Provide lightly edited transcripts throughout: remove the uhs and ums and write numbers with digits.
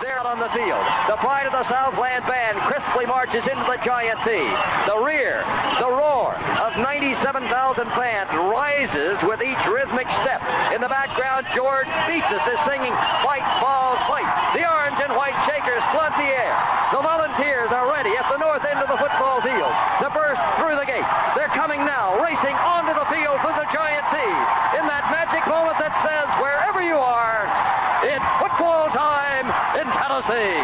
There on the field, the pride of the Southland band crisply marches into the Giant T. The rear, the roar of 97,000 fans rises with each rhythmic step. In the background, George Beatsis is singing "Fight, Balls, Fight." The orange and white Shakers flood the air. The Volunteers are ready at the north end of the football field to burst through the gate. They're coming now, racing onto the field through the Giant T. In that magic moment that says, wherever you are, it's football time in Tennessee.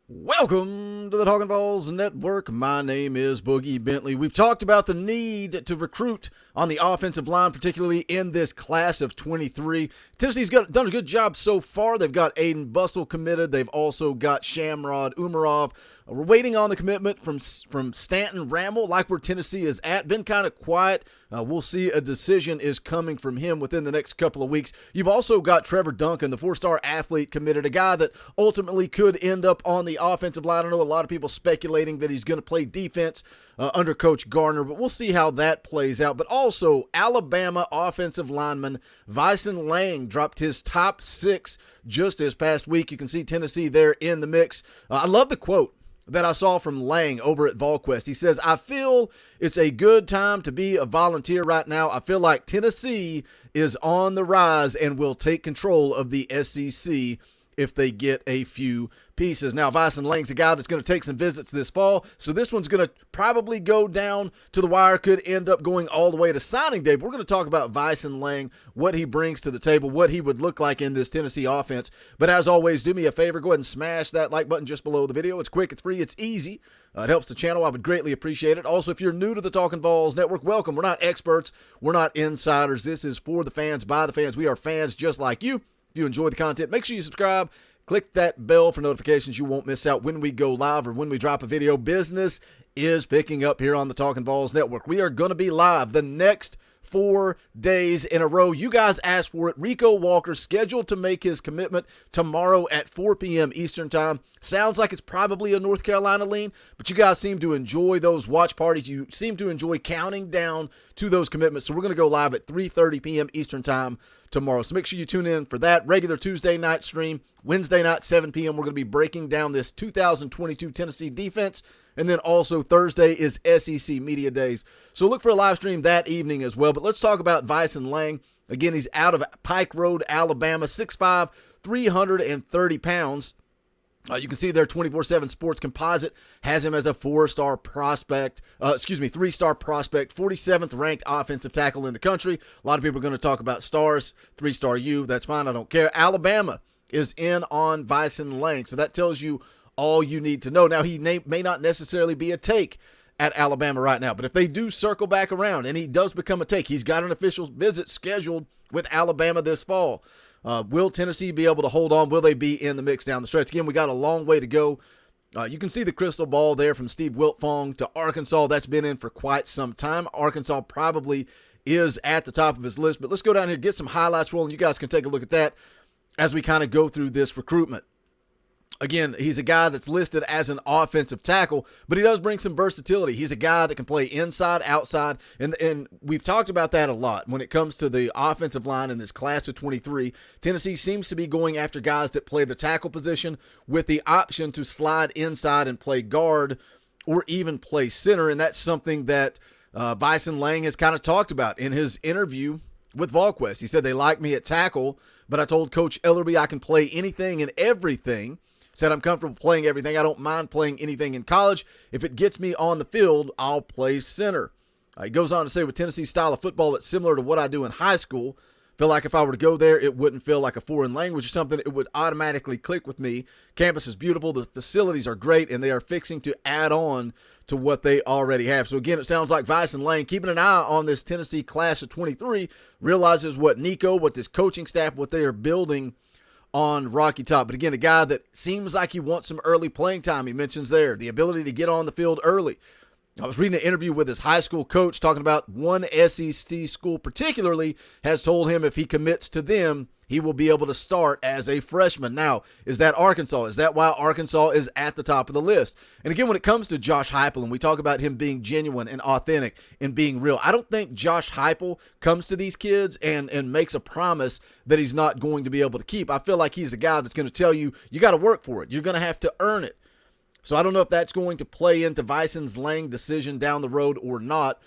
Welcome to the Talkin VAWLS Network. My name is Boogie Bentley. We've talked about the need to recruit on the offensive line, particularly in this class of 23. Tennessee's done a good job so far. They've got Aiden Bustle committed. They've also got Shamrod Umarov. We're waiting on the commitment from Stanton Ramel, like where Tennessee is at. Been kind of quiet. We'll see a decision is coming from him within the next couple of weeks. You've also got Trevor Duncan, the four-star athlete committed, a guy that ultimately could end up on the offensive line. I know a lot of people speculating that he's going to play defense under Coach Garner, but we'll see how that plays out. But also, Alabama offensive lineman Vyson Lang dropped his top 6 just this past week. You can see Tennessee there in the mix. I love the quote that I saw from Lang over at VolQuest. He says, "I feel it's a good time to be a volunteer right now. I feel like Tennessee is on the rise and will take control of the SEC if they get a few pieces." Now, Vyson Lang's a guy that's going to take some visits this fall, so this one's going to probably go down to the wire, could end up going all the way to signing day. But we're going to talk about Vyson Lang, what he brings to the table, what he would look like in this Tennessee offense. But as always, do me a favor, go ahead and smash that like button just below the video. It's quick, it's free, it's easy. It helps the channel. I would greatly appreciate it. Also, if you're new to the Talkin VAWLS Network, welcome. We're not experts. We're not insiders. This is for the fans, by the fans. We are fans just like you. If you enjoy the content, make sure you subscribe. Click that bell for notifications. You won't miss out when we go live or when we drop a video. Business is picking up here on the Talkin VAWLS Network. We are going to be live the next 4 days in a row. You guys asked for it. Rico Walker scheduled to make his commitment tomorrow at 4 p.m. Eastern time. Sounds like it's probably a North Carolina lean, but you guys seem to enjoy those watch parties. You seem to enjoy counting down to those commitments. So we're going to go live at 3:30 p.m. Eastern time tomorrow. So make sure you tune in for that regular Tuesday night stream. Wednesday night, 7 p.m., we're going to be breaking down this 2022 Tennessee defense. And then also Thursday is SEC Media Days. So look for a live stream that evening as well. But let's talk about Vyson Lang. Again, he's out of Pike Road, Alabama, 6'5", 330 pounds. You can see there 24/7 Sports Composite has him as a 3-star prospect, 47th ranked offensive tackle in the country. A lot of people are going to talk about stars, 3-star U. That's fine. I don't care. Alabama is in on Vyson Lang. So that tells you all you need to know. Now, he may not necessarily be a take at Alabama right now, but if they do circle back around and he does become a take, he's got an official visit scheduled with Alabama this fall. Will Tennessee be able to hold on? Will they be in the mix down the stretch? Again, we got a long way to go. You can see the crystal ball there from Steve Wiltfong to Arkansas. That's been in for quite some time. Arkansas probably is at the top of his list, but let's go down here, get some highlights rolling. You guys can take a look at that as we kind of go through this recruitment. Again, he's a guy that's listed as an offensive tackle, but he does bring some versatility. He's a guy that can play inside, outside, and we've talked about that a lot when it comes to the offensive line in this class of 23. Tennessee seems to be going after guys that play the tackle position with the option to slide inside and play guard or even play center, and that's something that Vyson Lang has kind of talked about in his interview with VolQuest. He said, "They like me at tackle, but I told Coach Ellerby I can play anything and everything. Said I'm comfortable playing everything. I don't mind playing anything in college. If it gets me on the field, I'll play center." He goes on to say, "With Tennessee's style of football, it's similar to what I do in high school. Feel like if I were to go there, it wouldn't feel like a foreign language or something. It would automatically click with me. Campus is beautiful. The facilities are great, and they are fixing to add on to what they already have." So again, it sounds like Vyson Lang, keeping an eye on this Tennessee class of 23, realizes what Nico, what this coaching staff, what they are building on Rocky Top. But again, a guy that seems like he wants some early playing time. He mentions there the ability to get on the field early. I was reading an interview with his high school coach talking about one SEC school particularly has told him if he commits to them, he will be able to start as a freshman. Now, is that Arkansas? Is that why Arkansas is at the top of the list? And again, when it comes to Josh Heupel, and we talk about him being genuine and authentic and being real, I don't think Josh Heupel comes to these kids and makes a promise that he's not going to be able to keep. I feel like he's a guy that's going to tell you, you got to work for it. You're going to have to earn it. So I don't know if that's going to play into Vyson Lang's decision down the road or not.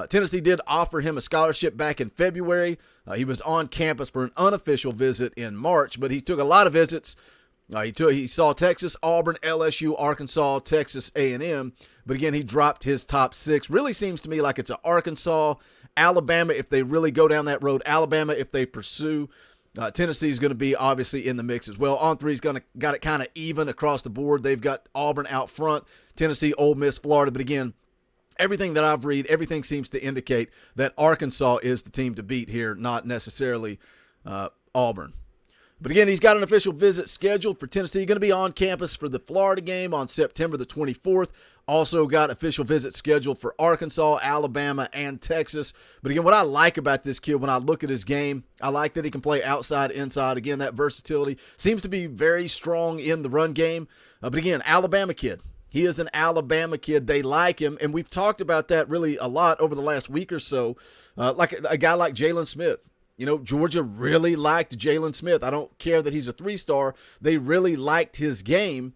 Tennessee did offer him a scholarship back in February. He was on campus for an unofficial visit in March, but he took a lot of visits. He saw Texas, Auburn, LSU, Arkansas, Texas A&M. But again, he dropped his top 6. Really seems to me like it's Arkansas, Alabama if they really go down that road, Alabama if they pursue. Tennessee is going to be obviously in the mix as well. On 3's got it kind of even across the board. They've got Auburn out front, Tennessee, Ole Miss, Florida. But again, everything that I've read, everything seems to indicate that Arkansas is the team to beat here, not necessarily Auburn. But again, he's got an official visit scheduled for Tennessee. Going to be on campus for the Florida game on September the 24th. Also got official visits scheduled for Arkansas, Alabama, and Texas. But again, what I like about this kid when I look at his game, I like that he can play outside, inside. Again, that versatility seems to be very strong in the run game. But again, Alabama kid. He is an Alabama kid. They like him, and we've talked about that really a lot over the last week or so. Like a guy like Jalen Smith. You know, Georgia really liked Jalen Smith. I don't care that he's a 3-star. They really liked his game,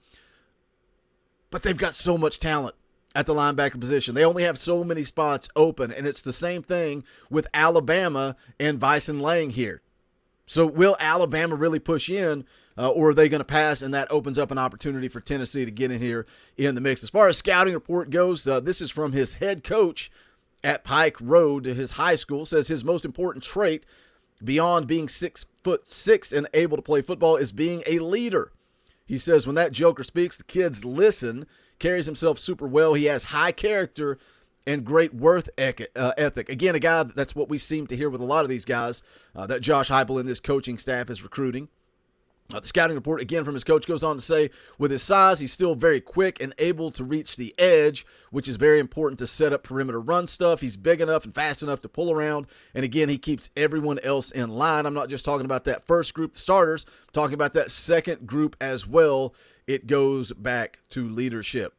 but they've got so much talent at the linebacker position. They only have so many spots open, and it's the same thing with Alabama and Vyson Lang here. So will Alabama really push in, or are they going to pass, and that opens up an opportunity for Tennessee to get in here in the mix? As far as scouting report goes, this is from his head coach at Pike Road, his high school, says his most important trait beyond being 6'6" and able to play football is being a leader. He says when that joker speaks, the kids listen, carries himself super well. He has high character and great worth ethic. Again, a guy that's what we seem to hear with a lot of these guys that Josh Heupel and this coaching staff is recruiting. The scouting report, again, from his coach goes on to say, with his size, he's still very quick and able to reach the edge, which is very important to set up perimeter run stuff. He's big enough and fast enough to pull around. And again, he keeps everyone else in line. I'm not just talking about that first group, the starters. I'm talking about that second group as well. It goes back to leadership.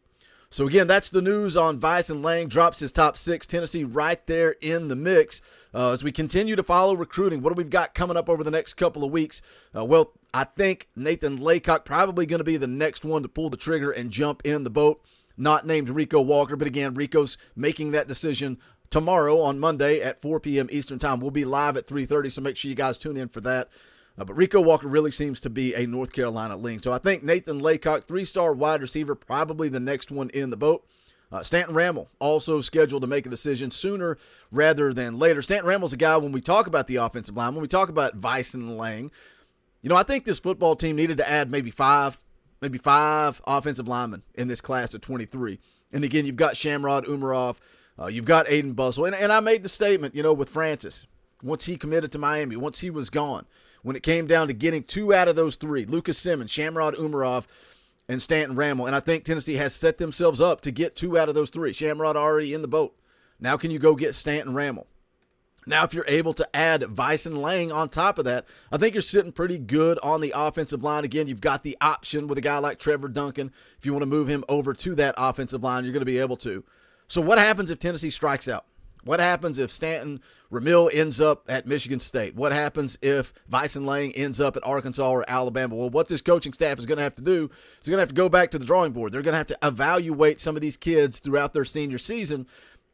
So again, that's the news on Vyson Lang. Drops his top 6. Tennessee right there in the mix. As we continue to follow recruiting, what do we got coming up over the next couple of weeks? Well, I think Nathan Laycock probably going to be the next one to pull the trigger and jump in the boat. Not named Rico Walker, but again, Rico's making that decision tomorrow on Monday at 4 p.m. Eastern Time. We'll be live at 3:30, so make sure you guys tune in for that. But Rico Walker really seems to be a North Carolina link. So I think Nathan Laycock, 3-star wide receiver, probably the next one in the boat. Stanton Ramel also scheduled to make a decision sooner rather than later. Stanton Ramel's a guy when we talk about the offensive line, when we talk about Vyson Lang, you know, I think this football team needed to add maybe five offensive linemen in this class of 23. And again, you've got Shamrod Umarov, you've got Aiden Bustle. And I made the statement, you know, with Francis, once he committed to Miami, once he was gone, when it came down to getting 2 out of those 3, Lucas Simmons, Shamrod Umarov, and Stanton Ramel. And I think Tennessee has set themselves up to get 2 out of those 3. Shamrod already in the boat. Now can you go get Stanton Ramel? Now, if you're able to add Vyson Lang on top of that, I think you're sitting pretty good on the offensive line. Again, you've got the option with a guy like Trevor Duncan. If you want to move him over to that offensive line, you're going to be able to. So what happens if Tennessee strikes out? What happens if Stanton Ramil ends up at Michigan State? What happens if Vyson Lang ends up at Arkansas or Alabama? Well, what this coaching staff is going to have to do is they're going to have to go back to the drawing board. They're going to have to evaluate some of these kids throughout their senior season.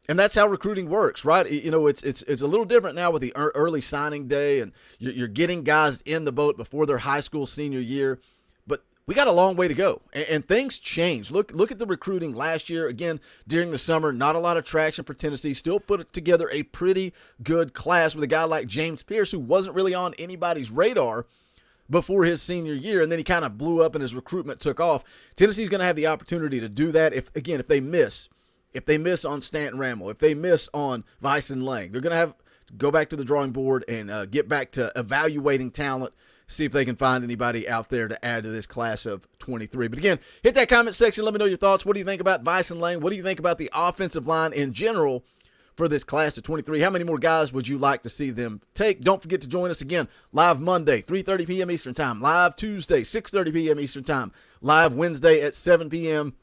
And that's how recruiting works, right? You know, it's a little different now with the early signing day, and you're getting guys in the boat before their high school senior year. But we got a long way to go, and things change. Look at the recruiting last year. Again, during the summer, not a lot of traction for Tennessee. Still put together a pretty good class with a guy like James Pierce, who wasn't really on anybody's radar before his senior year, and then he kind of blew up and his recruitment took off. Tennessee's going to have the opportunity to do that if they miss. If they miss on Stanton Ramel, if they miss on Vyson Lang, they're going to have to go back to the drawing board and get back to evaluating talent, see if they can find anybody out there to add to this class of 23. But again, hit that comment section. Let me know your thoughts. What do you think about Vyson Lang? What do you think about the offensive line in general for this class of 23. How many more guys would you like to see them take? Don't forget to join us again live Monday, 3:30 p.m. Eastern Time, live Tuesday, 6:30 p.m. Eastern Time, live Wednesday at 7 p.m.,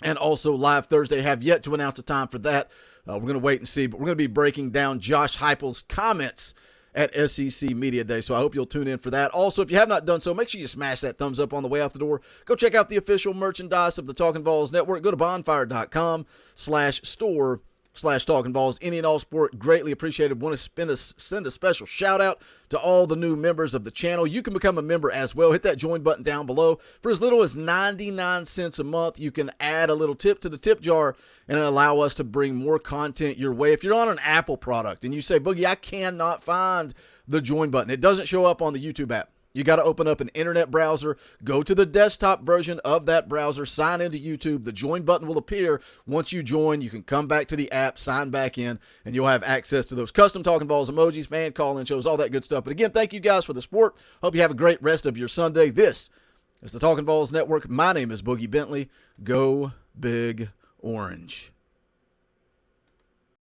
and also live Thursday. Have yet to announce a time for that. We're going to wait and see, but we're going to be breaking down Josh Heupel's comments at SEC Media Day, so I hope you'll tune in for that. Also, if you have not done so, make sure you smash that thumbs up on the way out the door. Go check out the official merchandise of the Talkin VAWLS Network. Go to bonfire.com/store/Talkin VAWLS. Any and all support greatly appreciated. Want to send a special shout out to all the new members of the channel. You can become a member as well. Hit that join button down below. For as little as 99 cents a month, you can add a little tip to the tip jar and allow us to bring more content your way. If you're on an Apple product and you say, Boogie, I cannot find the join button, it doesn't show up on the YouTube app. You got to open up an internet browser, go to the desktop version of that browser, sign into YouTube. The join button will appear. Once you join, you can come back to the app, sign back in, and you'll have access to those custom Talkin VAWLS emojis, fan call-in shows, all that good stuff. But again, thank you guys for the support. Hope you have a great rest of your Sunday. This is the Talkin VAWLS Network. My name is Boogie Bentley. Go Big Orange.